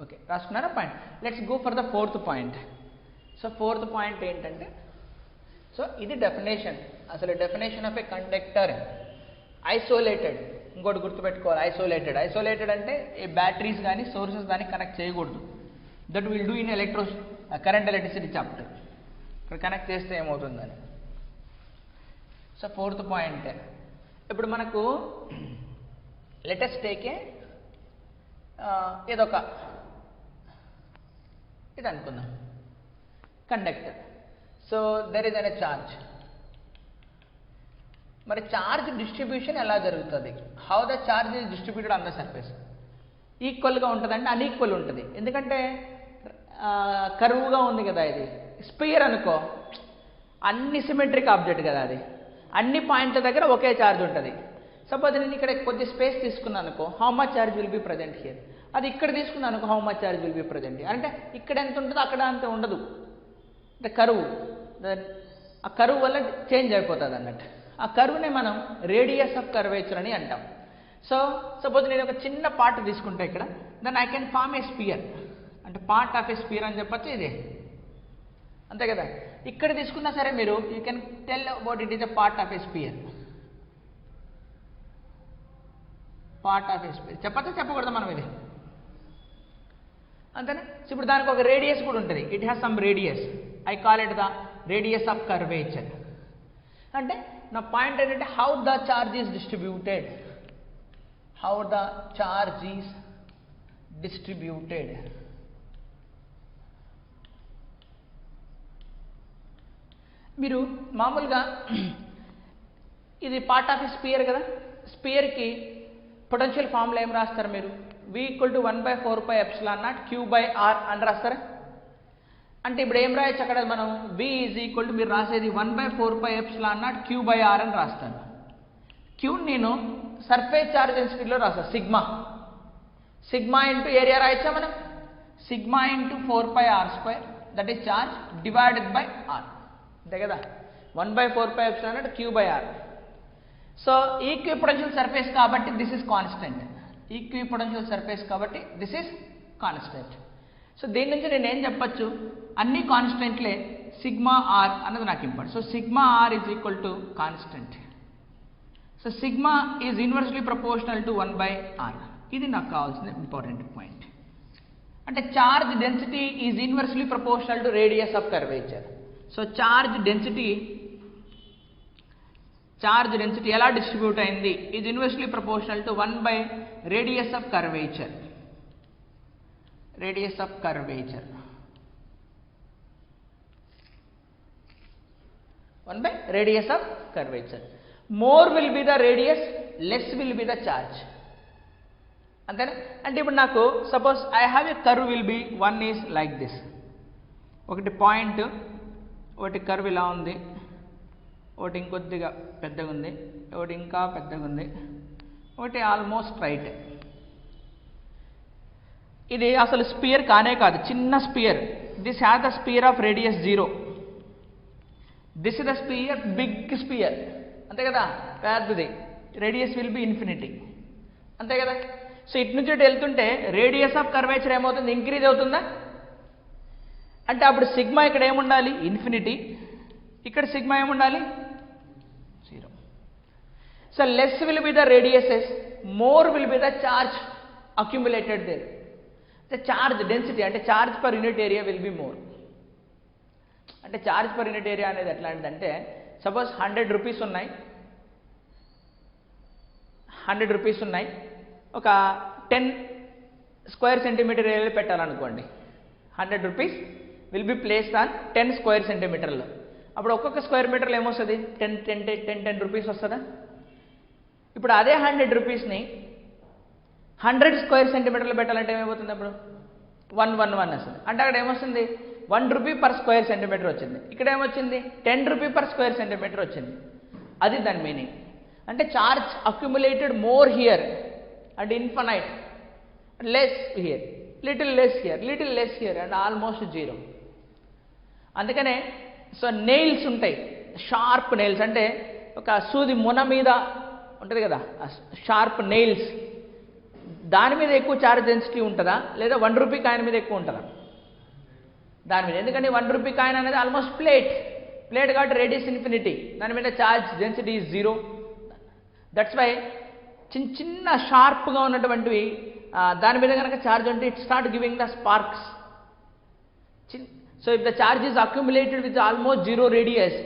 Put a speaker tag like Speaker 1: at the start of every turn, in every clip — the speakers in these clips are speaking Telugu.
Speaker 1: ఓకే, రాసుకున్నారా point? Let's go for the fourth point. So fourth point ఏంటంటే, సో ఇది డెఫినేషన్. అసలు definition of a conductor isolated. ఇంకోటి గుర్తుపెట్టుకోవాలి, ఐసోలేటెడ్ అంటే ఈ బ్యాటరీస్ కానీ సోర్సెస్ కానీ కనెక్ట్ చేయకూడదు. That will do in current electricity chapter. ఇక్కడ కనెక్ట్ చేస్తే ఏమవుతుందని. సో ఫోర్త్ పాయింట్, ఇప్పుడు మనకు లెటెస్ట్ టేకే ఏదొక ఇది అనుకుందాం conductor. So there is an charge. మరి చార్జ్ డిస్ట్రిబ్యూషన్ ఎలా జరుగుతుంది? How the charge is distributed on the surface? ఈక్వల్గా ఉంటుందంటే అన్ఈక్వల్ ఉంటుంది. ఎందుకంటే కరువుగా ఉంది కదా ఇది. స్పియర్ అనుకో, అన్ని సిమెట్రిక్ ఆబ్జెక్ట్ కదా అది, అన్ని పాయింట్ల దగ్గర ఒకే ఛార్జ్ ఉంటుంది. సపోజ్ నేను ఇక్కడ కొద్ది స్పేస్ తీసుకున్నాను అనుకో, how much charge will be present here. అది ఇక్కడ తీసుకున్నాను అనుకో, how much charge will be present here. అంటే ఇక్కడ ఎంత ఉంటుందో అక్కడ అంత ఉండదు. అంటే కరువు, ఆ కరువు వల్ల చేంజ్ అయిపోతుంది అన్నట్టు. ఆ కరువునే మనం రేడియస్ ఆఫ్ కర్వేచర్ అని అంటాం. సో సపోజ్ నేను ఒక చిన్న పార్ట్ తీసుకుంటా ఇక్కడ, then I can form a sphere. అంటే పార్ట్ ఆఫ్ ఏ స్పియర్ అని చెప్పచ్చు ఇదే, అంతే కదా. ఇక్కడ తీసుకున్నా సరే మీరు you can tell about it is a part of a sphere. Part of a sphere చెప్పచ్చా చెప్పకూడదు మనం ఇది, అంతేనా. ఇప్పుడు దానికి ఒక రేడియస్ కూడా ఉంటుంది. It has some radius, I call it the radius of curvature. అంటే నా పాయింట్ ఏంటంటే how the charge is distributed, how the charge is distributed. మీరు మామూలుగా ఇది పార్ట్ ఆఫ్ స్పియర్ కదా, స్పియర్కి పొటెన్షియల్ ఫార్ములా ఏం రాస్తారు మీరు? V = 1/4πε0 Q/R అని రాస్తారా? అంటే ఇప్పుడు ఏం రాయొచ్చు అక్కడ మనం? V = మీరు రాసేది 1/4πε0 Q/R అని రాస్తాను. Q నేను సర్ఫేస్ చార్జ్ డెన్సిటీలో రాస్తాను, సిగ్మా. సిగ్మా ఇంటూ ఏరియా రాయొచ్చా మనం? Sigma into 4πr², that is charge divided by R, అంతే కదా. 1/4πε0 Q/R. సో ఈక్విపొటెన్షియల్ సర్ఫేస్ కాబట్టి దిస్ ఇస్ కాన్స్టెంట్. ఈక్విపొటెన్షియల్ సర్ఫేస్ కాబట్టి దిస్ ఇస్ కాన్స్టెంట్. సో దీని నుంచి నేను ఏం చెప్పచ్చు? అన్ని కాన్స్టెంట్లే, సిగ్మా ఆర్ అన్నది నాకు important. So sigma r is equal to constant. So sigma is inversely proportional to 1/r. ఇది నాకు కావాల్సిన ఇంపార్టెంట్ పాయింట్. అంటే charge density is inversely proportional to radius of curvature. So charge density ఎలా డిస్ట్రిబ్యూట్ అయింది? ఈజ్ ఇన్వర్స్లీ ప్రపోర్షనల్ టు 1/రేడియస్ of curvature. Radius of curvature 1/రేడియస్ of curvature. More will be the radius, less will be the charge, అంతేనా. అంటే ఇప్పుడు నాకు suppose I have a curve will be 1 is like this. ఒకటి పాయింట్, ఒకటి కర్వ్ ఇలా ఉంది, ఒకటి ఇంకొద్దిగా పెద్దగా ఉంది, ఒకటి ఇంకా పెద్దగా ఉంది, ఒకటి ఆల్మోస్ట్ రైట్. ఇది అసలు స్పియర్ కానే కాదు, చిన్న sphere. This has the sphere of radius 0. This is the sphere, big sphere, అంతే కదా, పెద్దది. రేడియస్ విల్ బి ఇన్ఫినిటీ, అంతే కదా. సో ఇటు నుంచి ఇటు వెళ్తుంటే రేడియస్ ఆఫ్ కర్వేచర్ ఏమవుతుంది? ఇంక్రీజ్ అవుతుందా? అంటే అప్పుడు సిగ్మా ఇక్కడ ఏముండాలి? ఇన్ఫినిటీ. ఇక్కడ సిగ్మా ఏముండాలి? 0. So less will be the radiuses, more will be the charge accumulated there. The charge density అంటే charge per unit area will be more. అంటే చార్జ్ పర్ యూనిట్ ఏరియా అనేది ఎట్లాంటిదంటే, సపోజ్ 100 రూపీస్ ఉన్నాయి, 100 రూపీస్ ఉన్నాయి, ఒక 10 స్క్వేర్ సెంటీమీటర్ ఏరియా పెట్టాలనుకోండి. 100 rupees will be placed on 10 square సెంటీమీటర్లో. అప్పుడు ఒక్కొక్క స్క్వేర్ మీటర్లో ఏమొస్తుంది? 10 రూపీస్ వస్తుందా? ఇప్పుడు అదే 100 రూపీస్ని 100 స్క్వేర్ సెంటీమీటర్లు పెట్టాలంటే ఏమైపోతుంది? అప్పుడు 111 వస్తుంది. అంటే అక్కడ ఏమొస్తుంది? 1 రూపీ పర్ స్క్వేర్ సెంటీమీటర్ వచ్చింది. ఇక్కడ ఏమొచ్చింది? 10 రూపీ పర్ స్క్వేర్ సెంటీమీటర్ వచ్చింది. అది దాని మీనింగ్. అంటే charge accumulated more here and infinite, less here, little less here, little less here and almost 0. అందుకనే సో నెయిల్స్ ఉంటాయి, షార్ప్ నెయిల్స్, అంటే ఒక సూది మొన మీద ఉంటుంది కదా, షార్ప్ నెయిల్స్. దాని మీద ఎక్కువ ఛార్జ్ డెన్సిటీ ఉంటుందా లేదా 1 రూపీ కాయిన్ మీద ఎక్కువ ఉంటుందా? దాని మీద. ఎందుకంటే 1 రూపీ కాయిన్ అనేది ఆల్మోస్ట్ ప్లేట్ కాబట్టి రేడియస్ ఇన్ఫినిటీ, దాని మీద charge density is 0. That's why చిన్న షార్ప్గా ఉన్నటువంటివి దాని మీద కనుక ఛార్జ్ ఉంటే it start giving the sparks. So if the charge is accumulated with almost 0 radius,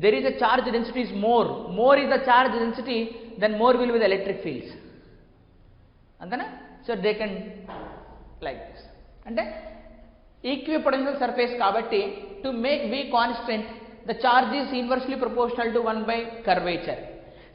Speaker 1: there is a charge density is more is the charge density, then more will be the electric fields. Antana? So they can like this. Ante equipotential surface kabatti to make V constant, the charge is inversely proportional to 1 by curvature.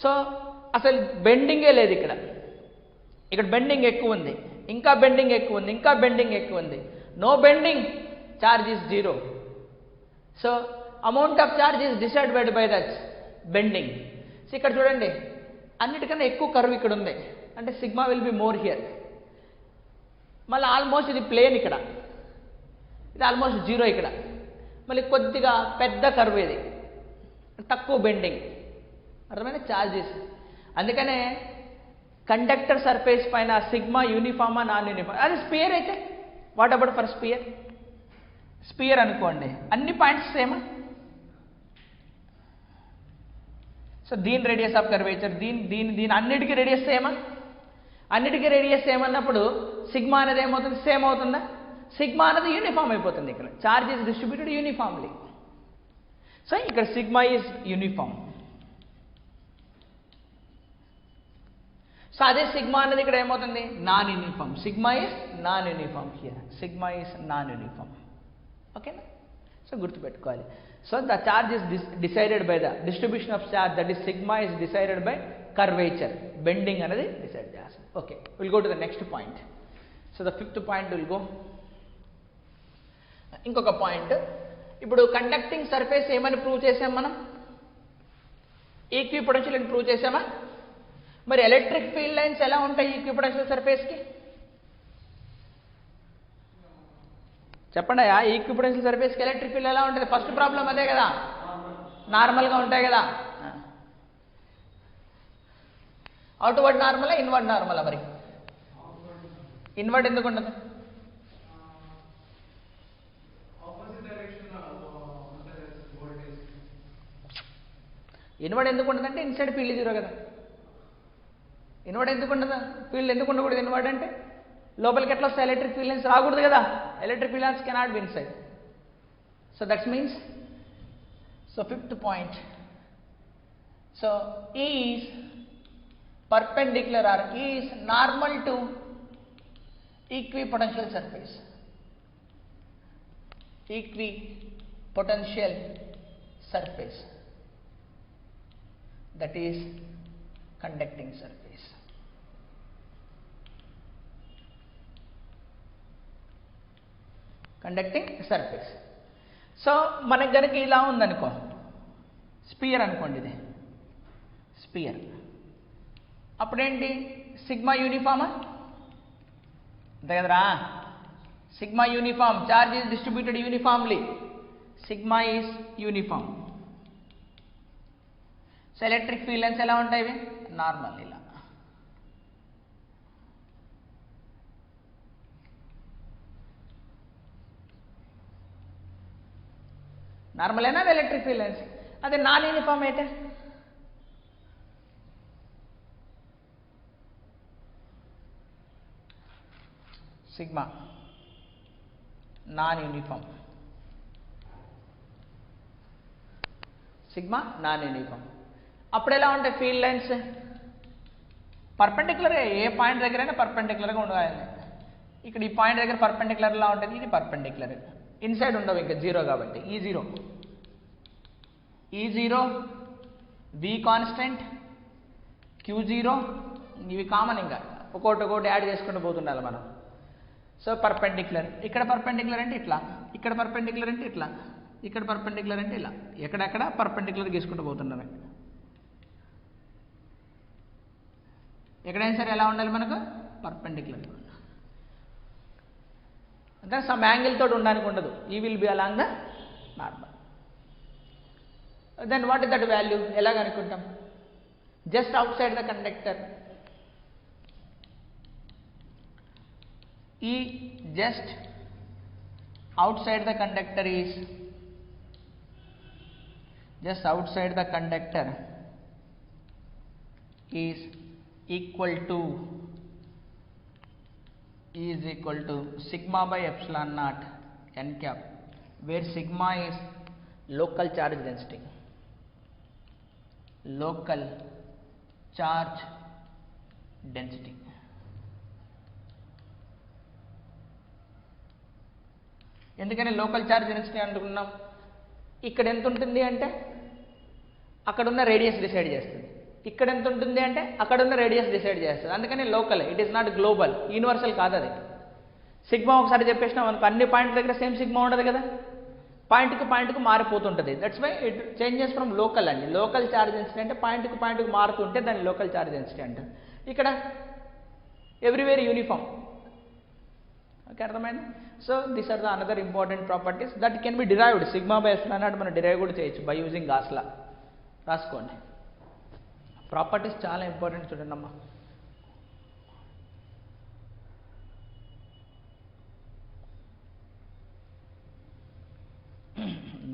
Speaker 1: So asalu bending e ledhu ikkada bending ekku undi, inka bending ekku undi, inka bending ekku undi. No bending, charge is 0. So amount of charge is decided by that bending. So ఇక్కడ చూడండి, అన్నిటికన్నా ఎక్కువ కర్వ్ ఇక్కడ ఉంది, అంటే sigma will be more here. మళ్ళీ ఆల్మోస్ట్ ఇది ప్లేన్, ఇక్కడ ఇది ఆల్మోస్ట్ 0 ఇక్కడ. మళ్ళీ కొద్దిగా పెద్ద కర్వ్, ఇది తక్కువ బెండింగ్. అర్థమైన ఛార్జెస్. అందుకనే కండక్టర్ సర్ఫేస్ పైన సిగ్మా యూనిఫామా నాన్ యూనిఫామ్. అది స్పియర్ అయితే వాట్ అబౌట్ ఫర్ స్పియర్ అనుకోండి, అన్ని పాయింట్స్ సేమా. సో దీని రేడియస్ ఆఫ్ కర్వేచర్, దీని అన్నిటికీ రేడియస్ సేమా. అన్నిటికీ రేడియస్ సేమ్ అన్నప్పుడు సిగ్మా అనేది ఏమవుతుంది? సేమ్ అవుతుందా? సిగ్మా అనేది యూనిఫామ్ అయిపోతుంది. ఇక్కడ charge is distributed uniformly. So ఇక్కడ సిగ్మా ఈజ్ యూనిఫామ్. సో అదే సిగ్మా అనేది ఇక్కడ ఏమవుతుంది? Non uniform. Sigma is non uniform here. Sigma is non uniform. ఓకేనా? సో గుర్తుపెట్టుకోవాలి. So the charge is decided by the distribution of charge, that is sigma is decided by curvature. Bending another decide chestam. Okay, we'll go to the next point. So the fifth point will go. ఇంకొక పాయింట్, ఇప్పుడు కండక్టింగ్ సర్ఫేస్ ఏమని ప్రూవ్ చేసాం మనం? ఈక్విపొటెన్షియల్ అని ప్రూవ్ చేసామా? మరి ఎలక్ట్రిక్ ఫీల్డ్ లైన్స్ ఎలా ఉంటాయి ఈక్విపొటెన్షియల్ సర్ఫేస్కి? చెప్పండి. ఆ ఈక్విపొటెన్షియల్ సర్ఫేస్కి ఎలక్ట్రిక్ ఫీల్డ్ ఎలా ఉంటుంది? ఫస్ట్ ప్రాబ్లం అదే కదా, నార్మల్గా ఉంటాయి కదా. అవుట్వర్డ్ నార్మలా ఇన్వర్డ్ నార్మలా? మరి ఇన్వర్డ్ ఎందుకు ఉండదు? ఇన్వర్డ్ ఎందుకు ఉండదంటే ఇన్సైడ్ ఫీల్డ్ 0 కదా. ఇన్వర్డ్ ఎందుకు ఉండదు? ఫీల్డ్ ఎందుకు ఉండకూడదు ఇన్వర్డ్ అంటే? లోపలికి ఎట్లా వస్తాయి? ఎలక్ట్రిక్ ఫీల్డ్ లైన్స్ రాకూడదు కదా. Electric field lines cannot be inside. So that means, so fifth point, so E is perpendicular or E is normal to equipotential surface. Equipotential surface, that is conducting surface. Conducting surface. So మనకు కనుక ఇలా ఉందనుకో, స్పియర్ అనుకోండి, ఇది స్పియర్. అప్పుడేంటి? సిగ్మా యూనిఫామా? అంతే కదరా. Sigma uniform, charge is distributed uniformly. Sigma is uniform. So electric field lines ఎలా ఉంటాయి? ఇవి నార్మల్, ఇలా. నార్మల్ అయినా ఎలక్ట్రిక్ ఫీల్డ్ లైన్స్. అదే నాన్ యూనిఫామ్ అయితే sigma non uniform. Sigma non uniform. అప్పుడు ఎలా ఉంటాయి ఫీల్డ్ లైన్స్? పర్పెండిక్యులర్. ఏ పాయింట్ దగ్గరైనా పర్పెండిక్యులర్గా ఉండాలి. ఇక్కడ ఈ పాయింట్ దగ్గర పర్పెండిక్యులర్లా ఉంటుంది, ఇది పర్పెండిక్యులర్. ఇన్సైడ్ ఉండవు, ఇంకా 0 కాబట్టి. E0 V కాన్స్టెంట్, Q0 ఇవి కామన్, ఇంకా ఒక్కొక్కటి యాడ్ చేసుకుంటూ పోతుండాలి మనం. So perpendicular. ఇక్కడ పర్పెండిక్యులర్ అంటే ఇట్లా, ఇక్కడ పర్పెండిక్యులర్ అంటే ఇట్లా, ఇక్కడ పర్పెండిక్యులర్ అంటే ఇలా. ఎక్కడెక్కడ పర్పెండిక్యులర్ గీసుకుంటూ పోతున్నాం. ఎక్కడైనా సరే ఎలా ఉండాలి మనకు? పర్పెండిక్యులర్. అంటే సమ్ యాంగిల్ తోటి ఉండడానికి ఉండదు. ఈ will be along the normal. Then what is that value? ఎలా కనుక్కుంటాం? Just out side the conductor E just outside the conductor is equal to sigma by epsilon naught n cap, where sigma is local charge density. ఎందుకని లోకల్ చార్జ్ డెన్సిటీ అంటున్నాం? ఇక్కడ ఎంత ఉంటుంది అంటే అక్కడ ఉన్న రేడియస్ డిసైడ్ చేస్తుంది, ఇక్కడ ఎంత ఉంటుంది అంటే అక్కడ ఉన్న రేడియస్ డిసైడ్ చేస్తుంది. అందుకని local, it is not global, universal కాదు అది. సిగ్మా ఒకసారి చెప్పేసినాం అనుకో, అన్ని పాయింట్ల దగ్గర సేమ్ సిగ్మా ఉండదు కదా, పాయింట్కు మారిపోతుంటుంది. That's why it changes from local అండి. లోకల్ చార్జ్ డెన్సిటీ అంటే పాయింట్కు మారుతుంటే దాన్ని లోకల్ చార్జ్ డెన్సిటీ అంటారు. ఇక్కడ ఎవ్రీవేర్ యూనిఫామ్. ఓకే, అర్థమైంది? So these are the another important properties that can be derived. Sigma by epsilon naught మనం డిరైవ్ కూడా చేయొచ్చు బై యూజింగ్ గాస్ లా. రాసుకోండి, ప్రాపర్టీస్ చాలా ఇంపార్టెంట్. చూడండి అమ్మా,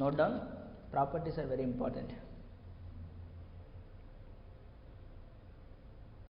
Speaker 1: note down, properties are very important.